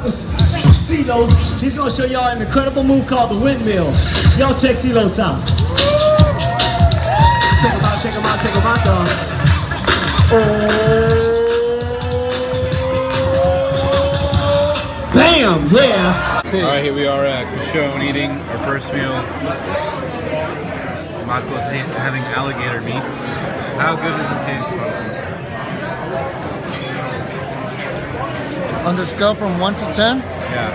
CeeLo's. He's gonna show y'all an incredible move called the windmill. Y'all check CeeLo's out. Check him out, check him out, check him out, y'all. Bam! Yeah! Alright, here we are at Cushon eating our first meal. Marco's having alligator meat. How good does it taste, Marco? On the scale from 1 to 10, Yeah.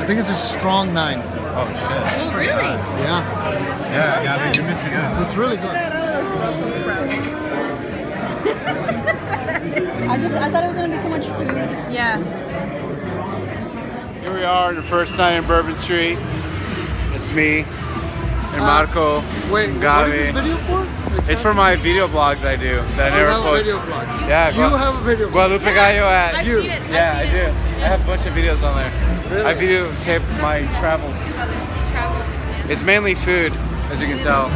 I think it's a strong 9. Oh shit. Oh, really? Yeah, Yeah, Gaby, you're missing out. it's really good. I thought it was gonna be too much food. Yeah. Here we are on the first night in Bourbon Street. It's me and Marco. Wait, and what is Gaby. this video for? It's for my video blogs I do that I You never have a post. video blog. Yeah, You have a video blog. Guadalupe Gallo at I've you. seen it. Yeah, I've I seen do. it. I have a bunch of videos on there. Really? I videotape my travels. Travels. It's mainly food, as you can tell.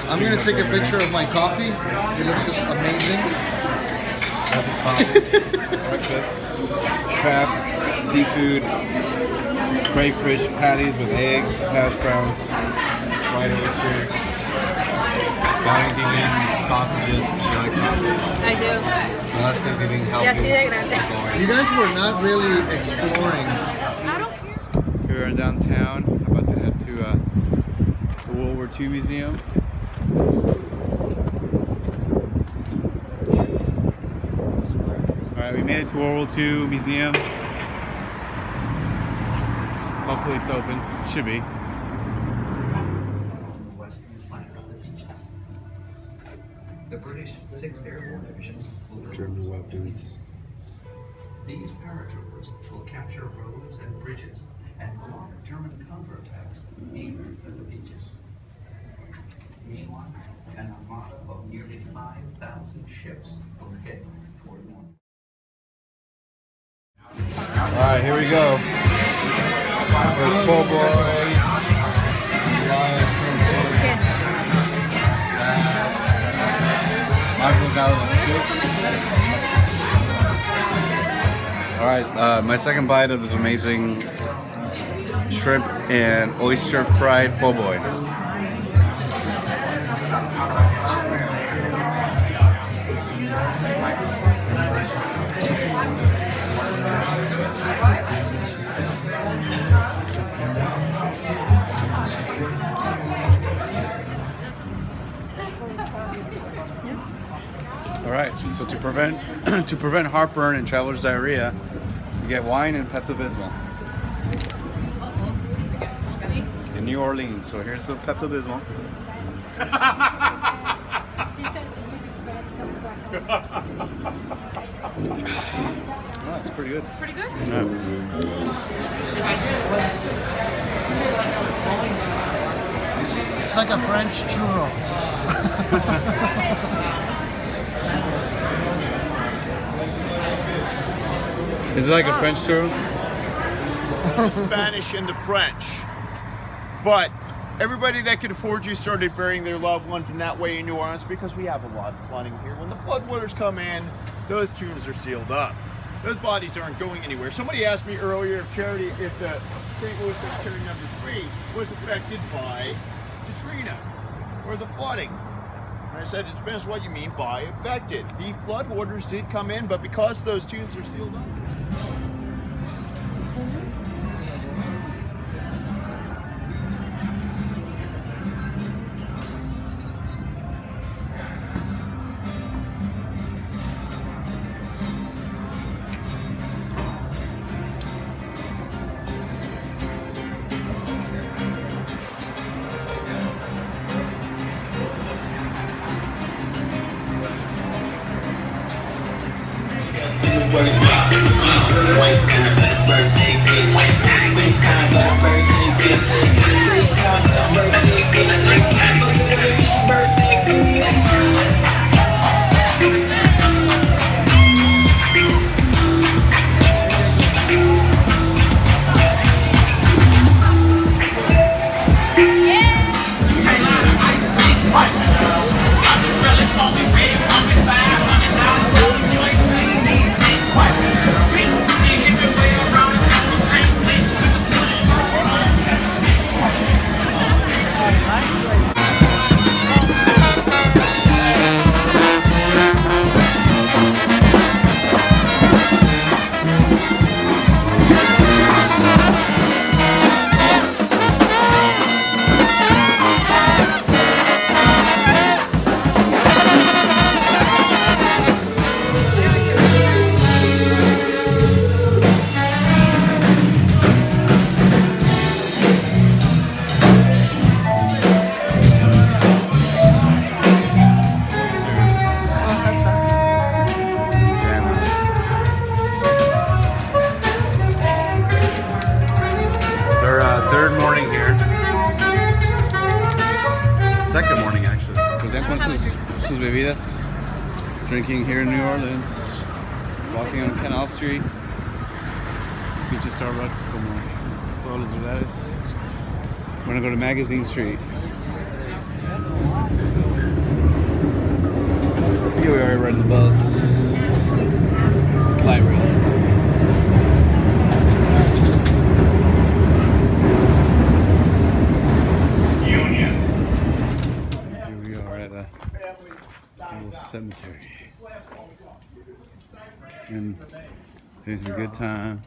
I'm gonna take a picture of my coffee. It looks just amazing. That's his coffee. Breakfast, crab, seafood, crayfish patties with eggs, hash browns, fried oysters. Gaby's eating sausages. She likes sausage. I do. Alessi's eating healthy. Yeah, see that grande. You guys were not really exploring. I don't care. We're in downtown, about to head to the World War II Museum. Alright, we made it to World War II Museum. Hopefully it's open. It should be. The British 6th Airborne Division will German weapons. These paratroopers will capture roads and bridges and block German counterattacks even at the beaches. Meanwhile, an armada of nearly 5,000 ships will head toward North. Alright, here we go. First po' boy. Lion shrimp. Okay. Michael got a soup. Alright, my second bite of this amazing shrimp and oyster fried po' boy. Alright, so to prevent heartburn and traveler's diarrhea, you get wine and Pepto-Bismol. In New Orleans, so here's the Pepto-Bismol. Oh, it's pretty good. It's pretty good. Yeah. It's like a French churro. Is it like a French churro? The Spanish and the French. But everybody that could afford you started burying their loved ones in that way in New Orleans because we have a lot of flooding here. When the floodwaters come in, those tombs are sealed up. Those bodies aren't going anywhere. Somebody asked me earlier if the St. Louis Cemetery number 3 was affected by Katrina or the flooding. And I said, it depends what you mean by affected. The floodwaters did come in, but because those tombs are sealed up, Second morning actually. Pues ya con sus bebidas. Drinking here in New Orleans. Walking on Canal Street. Pinche Starbucks como todos los lugares. We're gonna go to Magazine Street. Here we are riding the bus. Light rail. Cemetery and having a good time.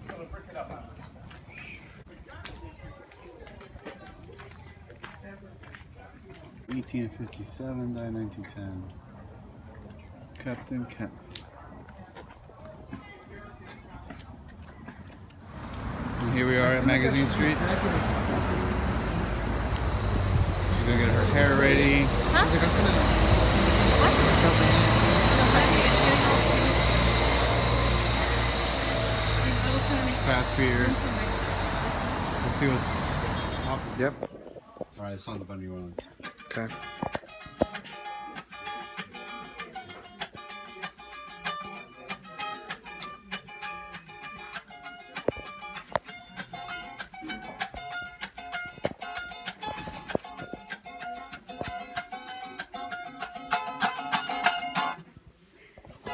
1857, died 1910. Captain Kent. And here we are at Magazine Street. She's gonna get her hair ready. Craft beer. Let's see what's up. Yep. Alright, this song's about New Orleans. Okay.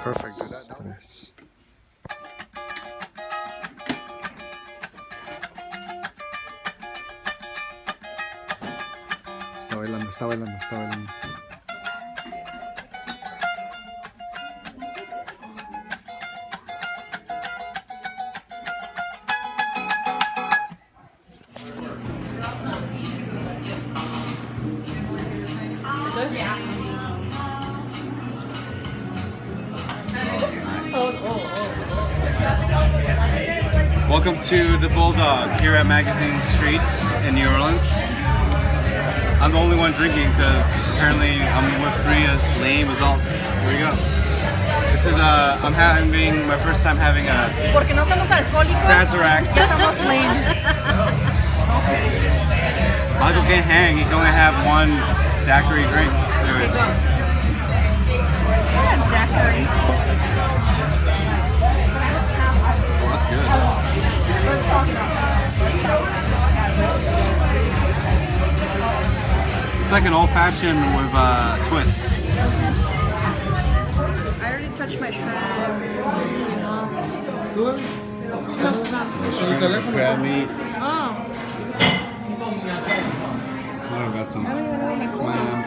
Perfect. Do that now. Está bailando, está bailando, está bailando. Welcome to the Bulldog here at Magazine Street in New Orleans. I'm the only one drinking because apparently I'm with three lame adults. Here we go. This is I'm having my first time having a Porque no somos alcohólicos. Sazerac. Ya somos lame. Michael can't hang. He can only have one daiquiri drink. Anyways. It's not a daiquiri. Oh, that's good. It's like an old-fashioned with twists. I already touched my shrimp. Crab meat. Oh. I got some clams.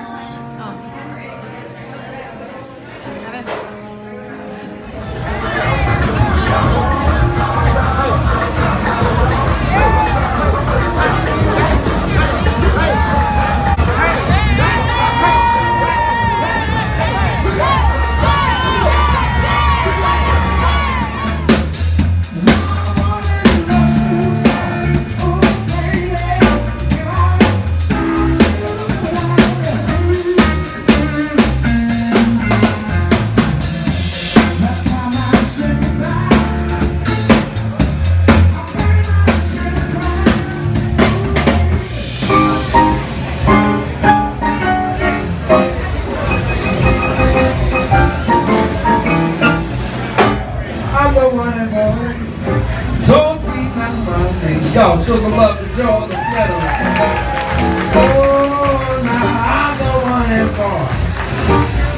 love, show some love to Joe on the piano. Oh, now I'm the one and born.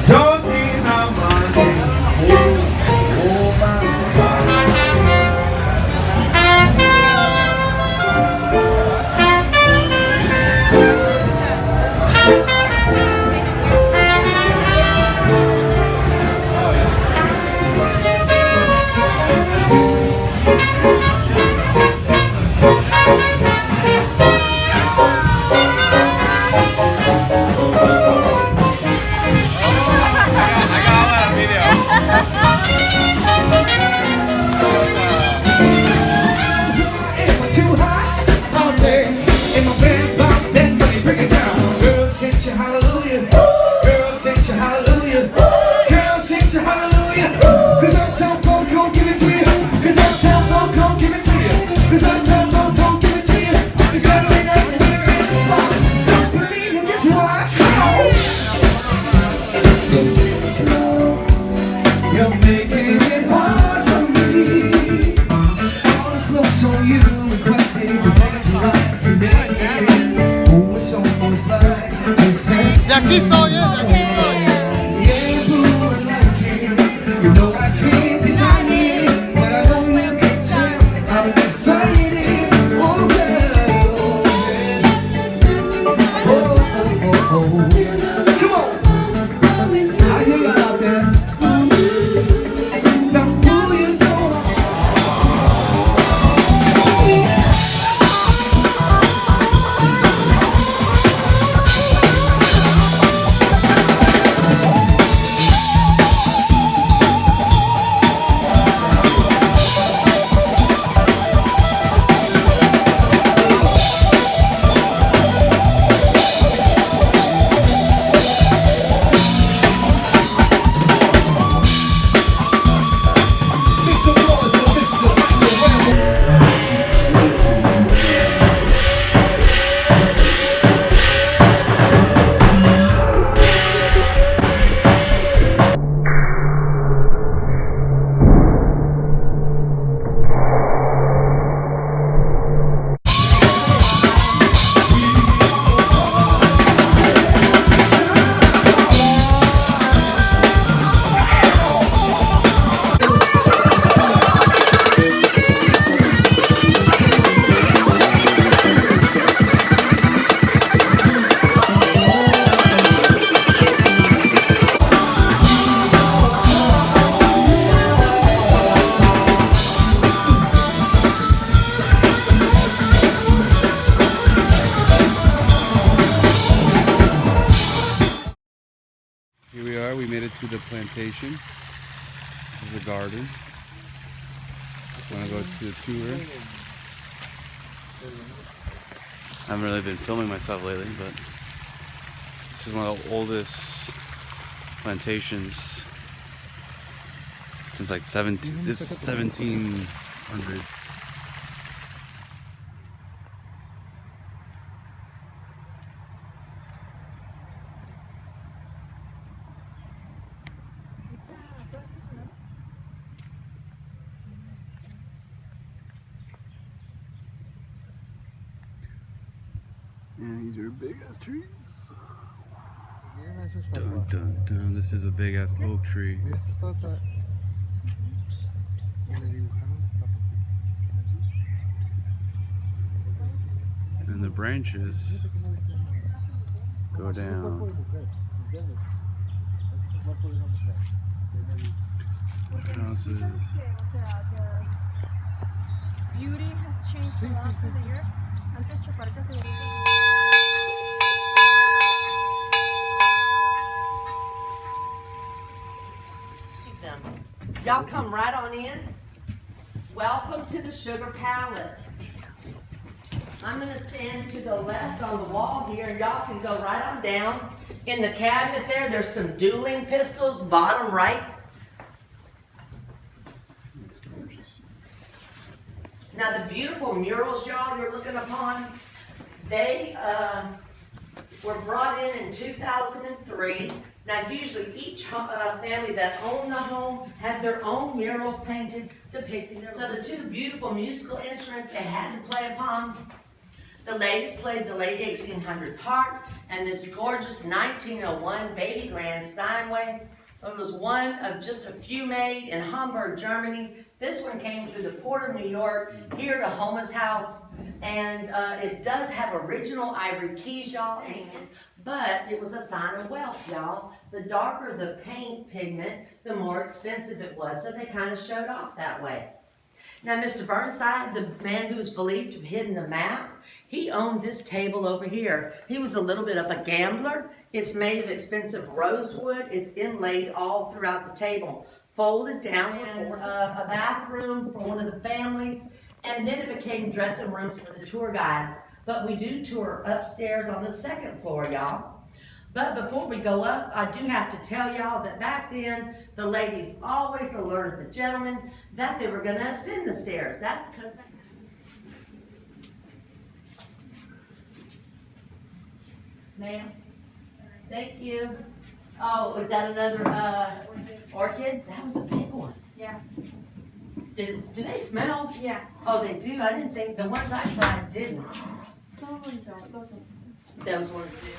Don't need no money. Oh, my too hot all day, and my friends about that money, bring it down. Girls sing to hallelujah, girls sing to hallelujah, girls sing to hallelujah. Cause uptown folk gon' give it to you, cause uptown folk gon' give it to you, cause uptown folk gon' give it to you. It's Saturday night and we're in the spot. Don't believe me, just watch. You're making it hard for me. All this love's on you, requesting to dance like you naked. Oh, it's almost like it's De aquí soy, de aquí soy. yeah, boo, I like it. You know I can't deny it, but I know you can tell I'm excited. Oh, girl, oh, oh, oh, oh. Come on, I hear y'all out there. Now, who you know? Make some noise for Mr. Here we are, we made it to the plantation. This is a garden. Want to go to the tour? I haven't really been filming myself lately, but this is one of the oldest plantations since like 1700s. And these are big ass trees. Dun, dun, dun. This is a big ass oak tree. And the branches go down. Houses. Beauty has changed a lot through the years. Antes chaparritas y bonitas. Y'all come right on in. Welcome to the Sugar Palace. I'm gonna stand to the left on the wall here, and y'all can go right on down. In the cabinet there's some dueling pistols, bottom right. Now the beautiful murals, y'all, you're looking upon, they were brought in 2003. Now usually each family that owned the home had their own murals painted depicting their. So the two beautiful musical instruments they had to play upon. The ladies played the late 1800s harp and this gorgeous 1901 baby grand Steinway. It was one of just a few made in Hamburg, Germany. This one came through the port of New York here to Homa's house, and it does have original ivory keys, y'all, but it was a sign of wealth, y'all. The darker the paint pigment, the more expensive it was, so they kind of showed off that way. Now, Mr. Burnside, the man who is believed to have hidden the map, he owned this table over here. He was a little bit of a gambler. It's made of expensive rosewood. It's inlaid all throughout the table, folded down for a bathroom for one of the families, and then it became dressing rooms for the tour guides. But we do tour upstairs on the second floor, y'all. But before we go up, I do have to tell y'all that back then, the ladies always alerted the gentlemen that they were going to ascend the stairs. That's because Ma'am, thank you. Oh, is that another orchid? That was a big one. Yeah. Do they smell? Yeah. Oh, they do? I didn't think, the ones I tried didn't. Some ones don't. Those ones do. Those ones do.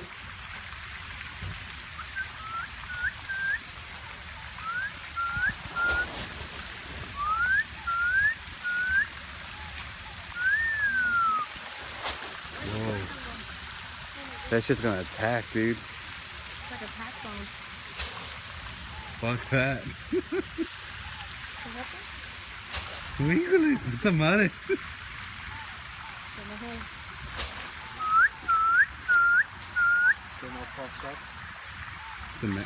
That shit's gonna attack, dude. It's like a pack phone. Fuck that. Híjole, puta madre. It's a net.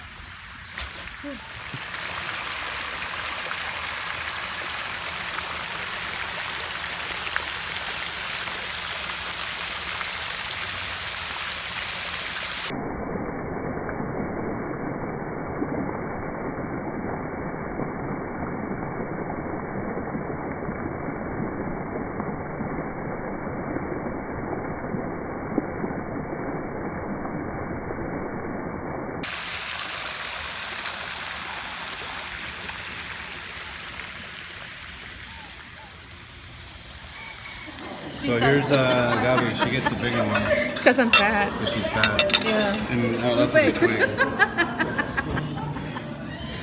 So here's Gaby. She gets a bigger one Because I'm fat. because she's fat. Yeah. And that's a twig.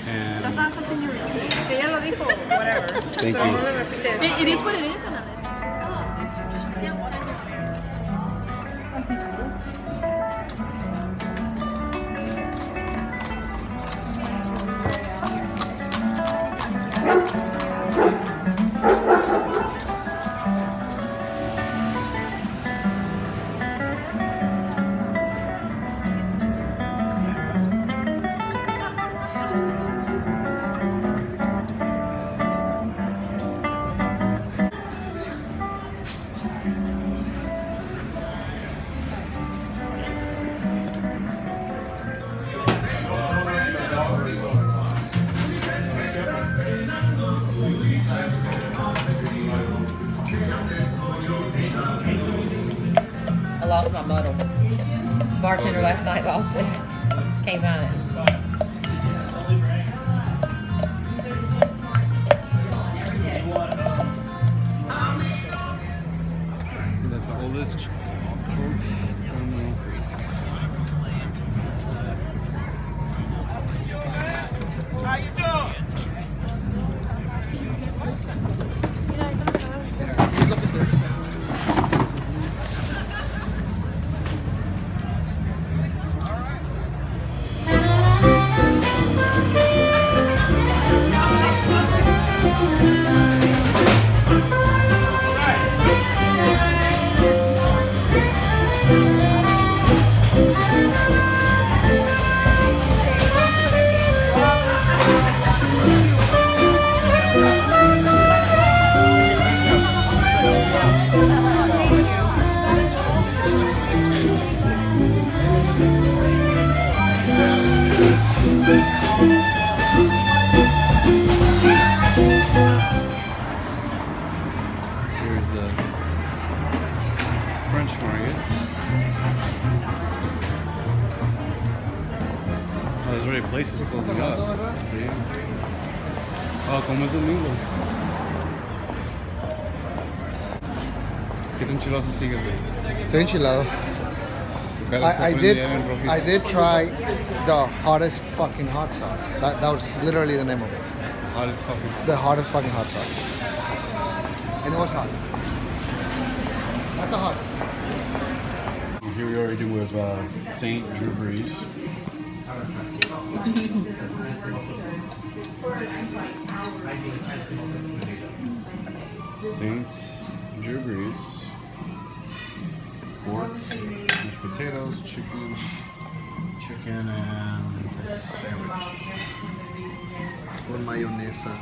And That's not something you repeat. Si ella lo dijo, whatever. thank No you. lo repites. It is what it is, Analesli. I lost my bottle. Bartender last night lost it. Can't find it. so that's the oldest. How you doing? Here's the French market. Oh, there's already places closing up. See? Oh, como es domingo. ¿Qué tan chiloso sigue, güey? Estoy enchilado. I did try the hottest fucking hot sauce. That was literally the name of it. Hottest fucking. The hottest fucking hot sauce. And it was hot. Not the hottest. Here we are eating with St. Drew Breeze. St. Drew Breeze. Pork, mashed potatoes, chicken, and a sandwich. Con mayonesa.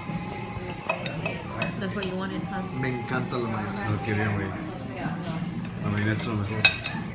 That's what you wanted, huh? Me encanta la mayonesa. No, qué bien, güey. I mean, that's lo mejor.